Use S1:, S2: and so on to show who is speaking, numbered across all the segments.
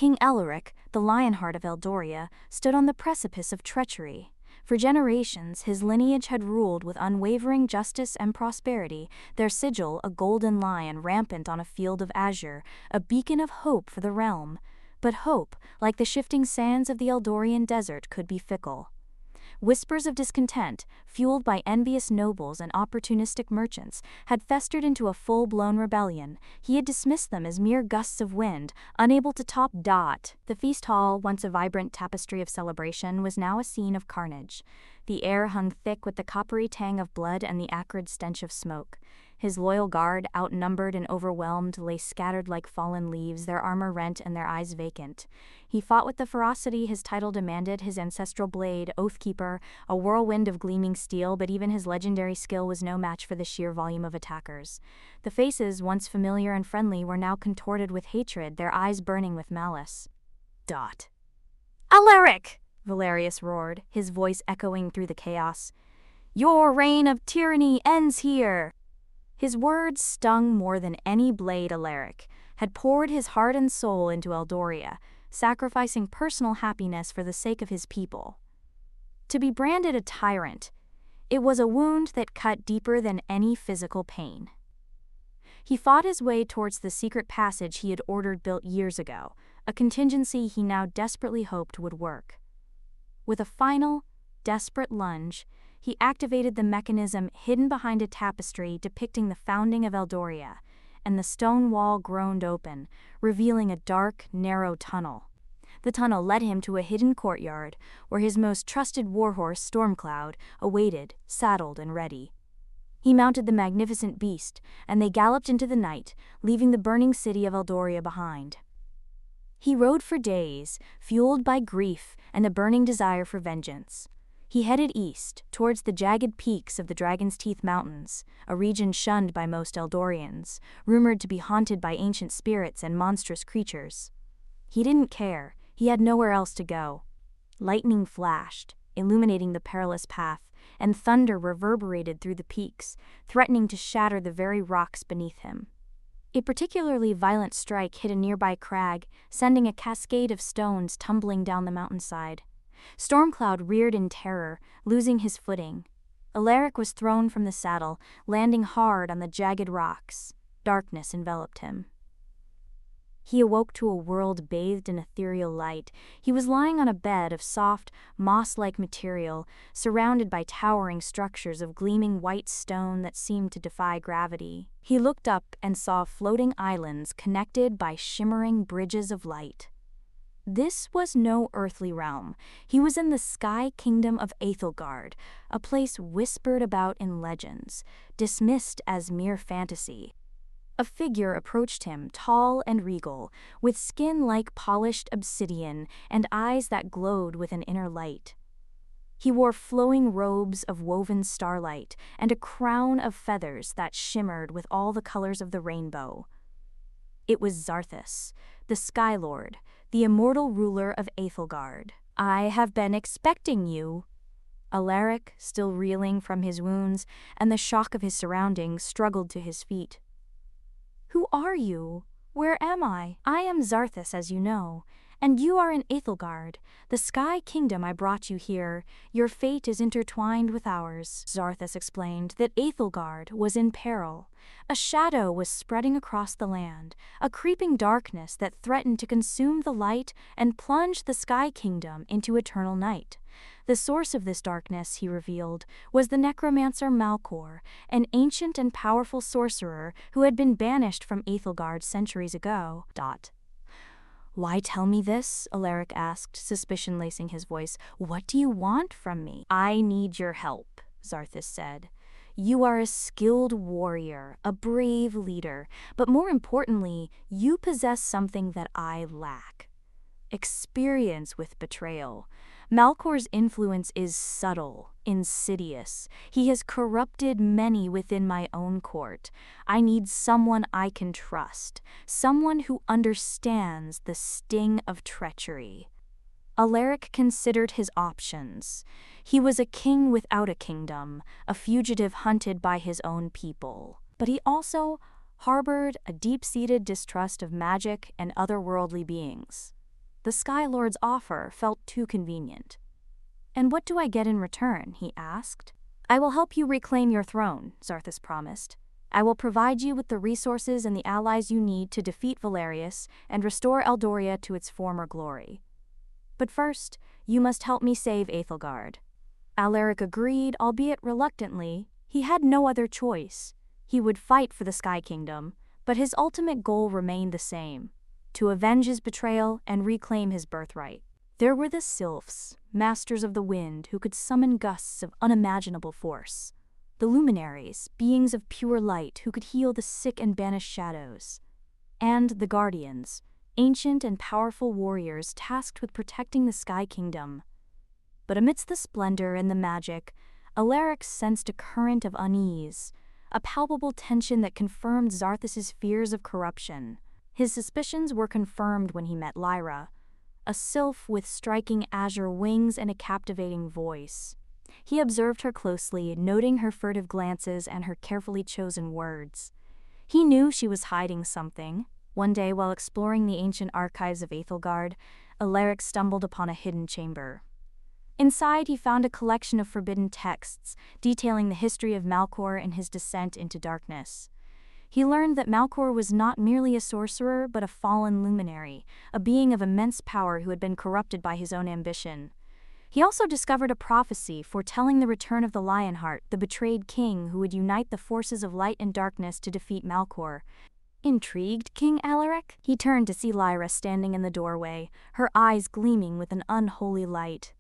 S1: King Elaric, the Lionheart of Eldoria, stood on the precipice of treachery. For generations, his lineage had ruled with unwavering justice and prosperity, their sigil a golden lion rampant on a field of azure, a beacon of hope for the realm. But hope, like the shifting sands of the Eldorian desert, could be fickle. Whispers of discontent, fueled by envious nobles and opportunistic merchants, had festered into a full-blown rebellion. He had dismissed them as mere gusts of wind, unable to top. The feast hall, once a vibrant tapestry of celebration, was now a scene of carnage. The air hung thick with the coppery tang of blood and the acrid stench of smoke. His loyal guard, outnumbered and overwhelmed, lay scattered like fallen leaves, their armor rent and their eyes vacant. He fought with the ferocity his title demanded, his ancestral blade, Oathkeeper, a whirlwind of gleaming steel, but even his legendary skill was no match for the sheer volume of attackers. The faces, once familiar and friendly, were now contorted with hatred, their eyes burning with malice. "Alaric!" Valerius roared, his voice echoing through the chaos. "Your reign of tyranny ends here!" His words stung more than any blade. Alaric had poured his heart and soul into Eldoria, sacrificing personal happiness for the sake of his people. To be branded a tyrant, it was a wound that cut deeper than any physical pain. He fought his way towards the secret passage he had ordered built years ago, a contingency he now desperately hoped would work. With a final, desperate lunge, he activated the mechanism hidden behind a tapestry depicting the founding of Eldoria, and the stone wall groaned open, revealing a dark, narrow tunnel. The tunnel led him to a hidden courtyard, where his most trusted warhorse, Stormcloud, awaited, saddled and ready. He mounted the magnificent beast, and they galloped into the night, leaving the burning city of Eldoria behind. He rode for days, fueled by grief and a burning desire for vengeance. He headed east, towards the jagged peaks of the Dragon's Teeth Mountains, a region shunned by most Eldorians, rumored to be haunted by ancient spirits and monstrous creatures. He didn't care, he had nowhere else to go. Lightning flashed, illuminating the perilous path, and thunder reverberated through the peaks, threatening to shatter the very rocks beneath him. A particularly violent strike hit a nearby crag, sending a cascade of stones tumbling down the mountainside. Stormcloud reared in terror, losing his footing. Alaric was thrown from the saddle, landing hard on the jagged rocks. Darkness enveloped him. He awoke to a world bathed in ethereal light. He was lying on a bed of soft, moss-like material, surrounded by towering structures of gleaming white stone that seemed to defy gravity. He looked up and saw floating islands connected by shimmering bridges of light. This was no earthly realm. He was in the sky kingdom of Aethelgard, a place whispered about in legends, dismissed as mere fantasy. A figure approached him, tall and regal, with skin like polished obsidian and eyes that glowed with an inner light. He wore flowing robes of woven starlight and a crown of feathers that shimmered with all the colors of the rainbow. It was Zarthus, the Sky Lord, the immortal ruler of Aethelgard. "I have been expecting you." Alaric, still reeling from his wounds and the shock of his surroundings, struggled to his feet. "Who are you? Where am I? I am Zarthus, as you know, and you are in Aethelgard, the Sky Kingdom. I brought you here. Your fate is intertwined with ours." Zarthus explained that Aethelgard was in peril. A shadow was spreading across the land, a creeping darkness that threatened to consume the light and plunge the Sky Kingdom into eternal night. The source of this darkness, he revealed, was the necromancer Malcor, an ancient and powerful sorcerer who had been banished from Aethelgard centuries ago. "Why tell me this?" Alaric asked, suspicion lacing his voice. "What do you want from me?" "I need your help," Zarthus said. "You are a skilled warrior, a brave leader, but more importantly, you possess something that I lack: experience with betrayal. Malcor's influence is subtle, insidious. He has corrupted many within my own court. I need someone I can trust, someone who understands the sting of treachery." Alaric considered his options. He was a king without a kingdom, a fugitive hunted by his own people. But he also harbored a deep-seated distrust of magic and otherworldly beings. The Sky Lord's offer felt too convenient. "And what do I get in return?" he asked. "I will help you reclaim your throne," Xarthas promised. "I will provide you with the resources and the allies you need to defeat Valerius and restore Eldoria to its former glory. But first, you must help me save Aethelgard." Alaric agreed, albeit reluctantly. He had no other choice. He would fight for the Sky Kingdom, but his ultimate goal remained the same: to avenge his betrayal and reclaim his birthright. There were the Sylphs, masters of the wind who could summon gusts of unimaginable force. The Luminaries, beings of pure light who could heal the sick and banish shadows. And the Guardians, ancient and powerful warriors tasked with protecting the Sky Kingdom. But amidst the splendor and the magic, Alaric sensed a current of unease, a palpable tension that confirmed Xarthas's fears of corruption. His suspicions were confirmed when he met Lyra, a sylph with striking azure wings and a captivating voice. He observed her closely, noting her furtive glances and her carefully chosen words. He knew she was hiding something. One day, while exploring the ancient archives of Aethelgard, Alaric stumbled upon a hidden chamber. Inside, he found a collection of forbidden texts detailing the history of Malcor and his descent into darkness. He learned that Malcor was not merely a sorcerer, but a fallen luminary, a being of immense power who had been corrupted by his own ambition. He also discovered a prophecy foretelling the return of the Lionheart, the betrayed king who would unite the forces of light and darkness to defeat Malcor. Intrigued, King Alaric? He turned to see Lyra standing in the doorway, her eyes gleaming with an unholy light.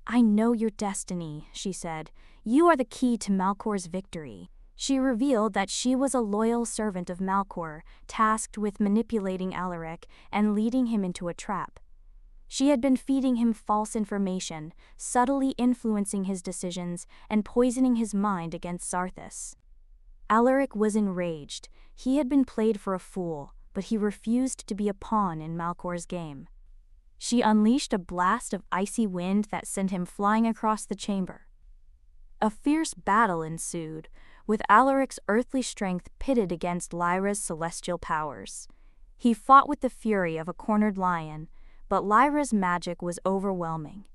S1: "I know your destiny," she said. "You are the key to Malcor's victory." She revealed that she was a loyal servant of Malcor, tasked with manipulating Alaric and leading him into a trap. She had been feeding him false information, subtly influencing his decisions and poisoning his mind against Xarthas. Alaric was enraged. He had been played for a fool, but he refused to be a pawn in Malcor's game. She unleashed a blast of icy wind that sent him flying across the chamber. A fierce battle ensued, with Alaric's earthly strength pitted against Lyra's celestial powers. He fought with the fury of a cornered lion, but Lyra's magic was overwhelming.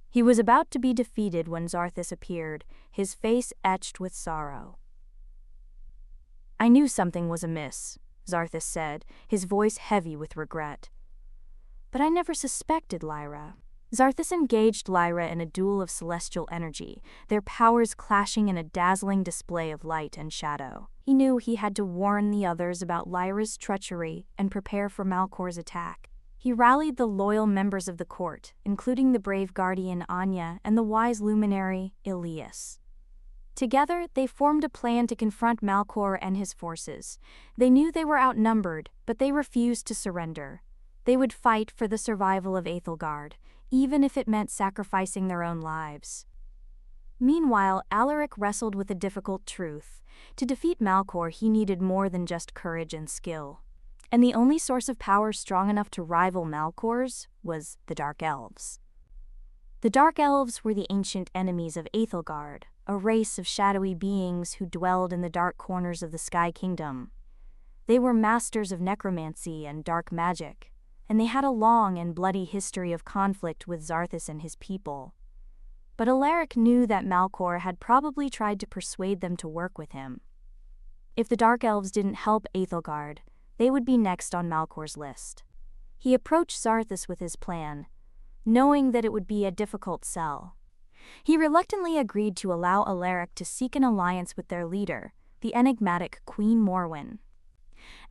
S1: He was about to be defeated when Xarthas appeared, his face etched with sorrow. "I knew something was amiss," Xarthas said, his voice heavy with regret. "But I never suspected Lyra." Xarthas engaged Lyra in a duel of celestial energy, their powers clashing in a dazzling display of light and shadow. He knew he had to warn the others about Lyra's treachery and prepare for Malcor's attack. He rallied the loyal members of the court, including the brave guardian Anya and the wise luminary Elias. Together, they formed a plan to confront Malcor and his forces. They knew they were outnumbered, but they refused to surrender. They would fight for the survival of Aethelgard, even if it meant sacrificing their own lives. Meanwhile, Alaric wrestled with a difficult truth. To defeat Malcor, he needed more than just courage and skill. And the only source of power strong enough to rival Malcor's was the Dark Elves. The Dark Elves were the ancient enemies of Aethelgard, a race of shadowy beings who dwelled in the dark corners of the Sky Kingdom. They were masters of necromancy and dark magic, and they had a long and bloody history of conflict with Xarthas and his people. But Alaric knew that Malcor had probably tried to persuade them to work with him. If the Dark Elves didn't help Aethelgard, they would be next on Malcor's list. He approached Xarthas with his plan, knowing that it would be a difficult sell. He reluctantly agreed to allow Alaric to seek an alliance with their leader, the enigmatic Queen Morwen.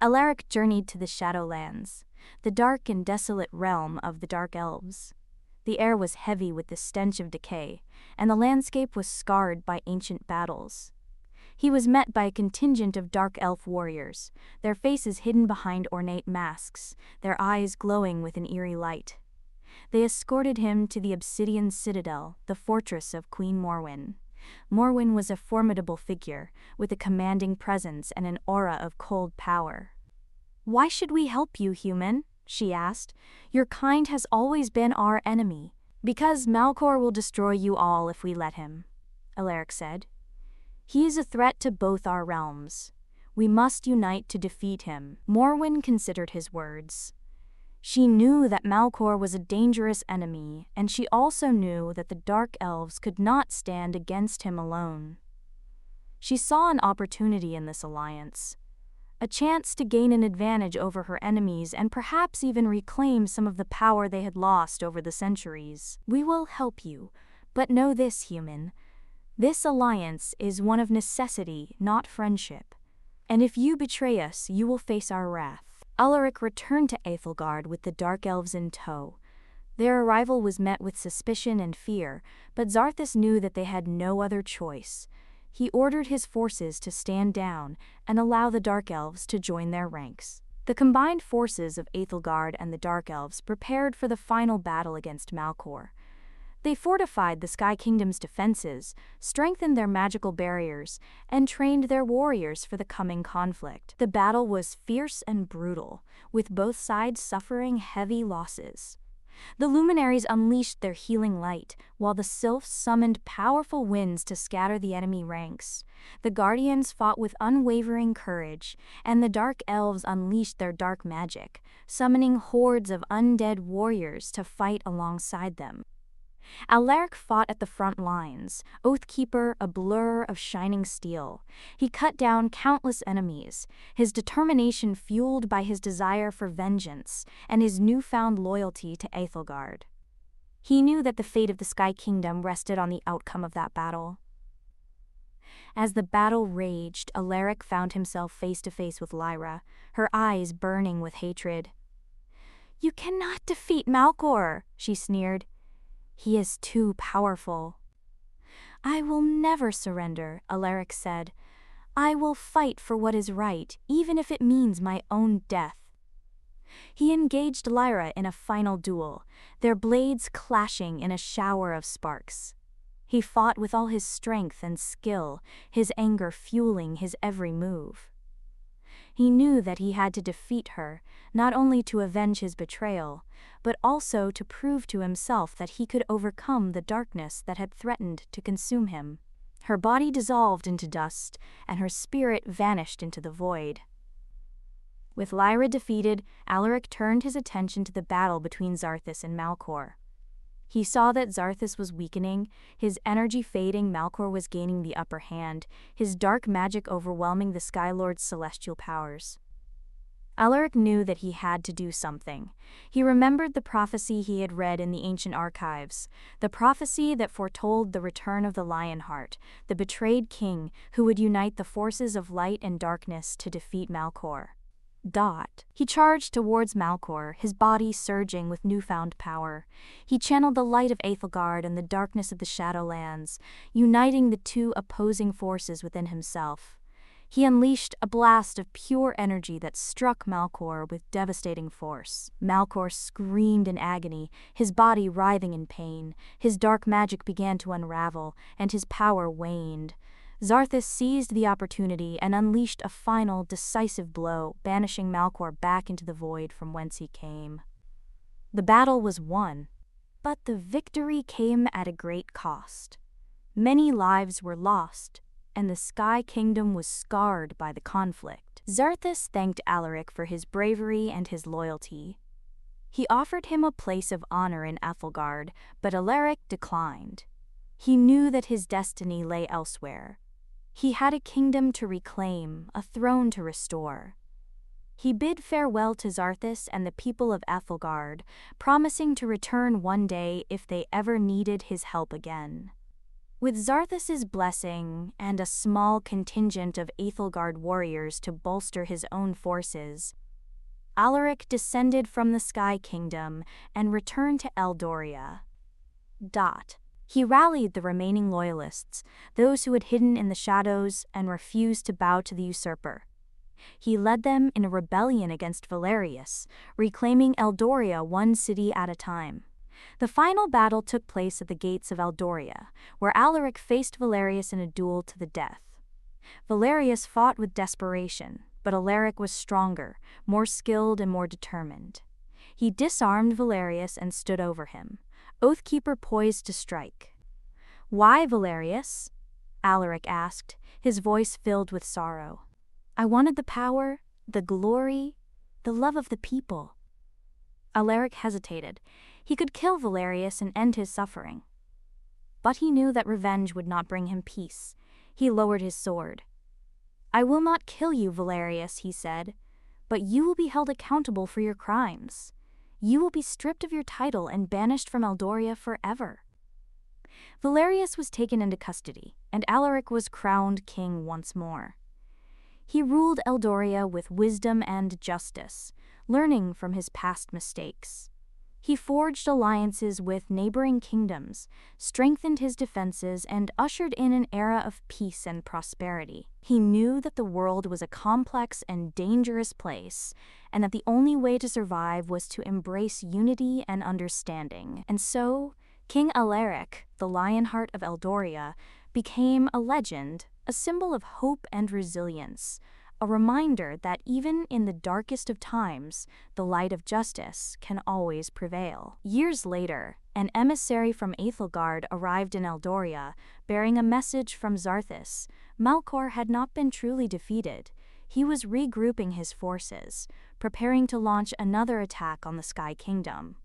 S1: Alaric journeyed to the Shadowlands, the dark and desolate realm of the Dark Elves. The air was heavy with the stench of decay, and the landscape was scarred by ancient battles. He was met by a contingent of dark elf warriors, their faces hidden behind ornate masks, their eyes glowing with an eerie light. They escorted him to the Obsidian Citadel, the fortress of Queen Morwen. Morwen was a formidable figure, with a commanding presence and an aura of cold power. "Why should we help you, human?" she asked. "Your kind has always been our enemy." "Because Malcor will destroy you all if we let him," Alaric said. "He is a threat to both our realms. We must unite to defeat him." Morwen considered his words. She knew that Malcor was a dangerous enemy, and she also knew that the Dark Elves could not stand against him alone. She saw an opportunity in this alliance, a chance to gain an advantage over her enemies and perhaps even reclaim some of the power they had lost over the centuries. "We will help you, but know this, human. This alliance is one of necessity, not friendship. And if you betray us, you will face our wrath." Alaric returned to Aethelgard with the Dark Elves in tow. Their arrival was met with suspicion and fear, but Zarthus knew that they had no other choice. He ordered his forces to stand down and allow the Dark Elves to join their ranks. The combined forces of Aethelgard and the Dark Elves prepared for the final battle against Malcor. They fortified the Sky Kingdom's defenses, strengthened their magical barriers, and trained their warriors for the coming conflict. The battle was fierce and brutal, with both sides suffering heavy losses. The luminaries unleashed their healing light, while the sylphs summoned powerful winds to scatter the enemy ranks. The guardians fought with unwavering courage, and the Dark Elves unleashed their dark magic, summoning hordes of undead warriors to fight alongside them. Alaric fought at the front lines, Oathkeeper a blur of shining steel. He cut down countless enemies, his determination fueled by his desire for vengeance and his newfound loyalty to Aethelgard. He knew that the fate of the Sky Kingdom rested on the outcome of that battle. As the battle raged, Alaric found himself face to face with Lyra, her eyes burning with hatred. "You cannot defeat Malcor," she sneered. "He is too powerful." "I will never surrender," Alaric said. "I will fight for what is right, even if it means my own death." He engaged Lyra in a final duel, their blades clashing in a shower of sparks. He fought with all his strength and skill, his anger fueling his every move. He knew that he had to defeat her, not only to avenge his betrayal, but also to prove to himself that he could overcome the darkness that had threatened to consume him. Her body dissolved into dust, and her spirit vanished into the void. With Lyra defeated, Alaric turned his attention to the battle between Zarthus and Malcor. He saw that Zarthus was weakening, his energy fading. Malcor was gaining the upper hand, his dark magic overwhelming the Skylord's celestial powers. Alaric knew that he had to do something. He remembered the prophecy he had read in the ancient archives, the prophecy that foretold the return of the Lionheart, the betrayed king who would unite the forces of light and darkness to defeat Malcor. He charged towards Malcor, his body surging with newfound power. He channeled the light of Aethelgard and the darkness of the Shadowlands, uniting the two opposing forces within himself. He unleashed a blast of pure energy that struck Malcor with devastating force. Malcor screamed in agony, his body writhing in pain. His dark magic began to unravel, and his power waned. Zarthus seized the opportunity and unleashed a final, decisive blow, banishing Malcor back into the void from whence he came. The battle was won, but the victory came at a great cost. Many lives were lost, and the Sky Kingdom was scarred by the conflict. Zarthus thanked Alaric for his bravery and his loyalty. He offered him a place of honor in Aethelgard, but Alaric declined. He knew that his destiny lay elsewhere. He had a kingdom to reclaim, a throne to restore. He bid farewell to Zarthus and the people of Aethelgard, promising to return one day if they ever needed his help again. With Zarthus's blessing and a small contingent of Aethelgard warriors to bolster his own forces, Alaric descended from the Sky Kingdom and returned to Eldoria. He rallied the remaining loyalists, those who had hidden in the shadows and refused to bow to the usurper. He led them in a rebellion against Valerius, reclaiming Eldoria one city at a time. The final battle took place at the gates of Eldoria, where Alaric faced Valerius in a duel to the death. Valerius fought with desperation, but Alaric was stronger, more skilled and more determined. He disarmed Valerius and stood over him, Oathkeeper poised to strike. "Why, Valerius?" Alaric asked, his voice filled with sorrow. "I wanted the power, the glory, the love of the people." Alaric hesitated. He could kill Valerius and end his suffering. But he knew that revenge would not bring him peace. He lowered his sword. "I will not kill you, Valerius," he said, "but you will be held accountable for your crimes. You will be stripped of your title and banished from Eldoria forever." Valerius was taken into custody, and Alaric was crowned king once more. He ruled Eldoria with wisdom and justice, learning from his past mistakes. He forged alliances with neighboring kingdoms, strengthened his defenses, and ushered in an era of peace and prosperity. He knew that the world was a complex and dangerous place, and that the only way to survive was to embrace unity and understanding. And so, King Alaric, the Lionheart of Eldoria, became a legend, a symbol of hope and resilience, a reminder that even in the darkest of times, the light of justice can always prevail. Years later, an emissary from Aethelgard arrived in Eldoria, bearing a message from Zarthus. Malchor had not been truly defeated. He was regrouping his forces, preparing to launch another attack on the Sky Kingdom.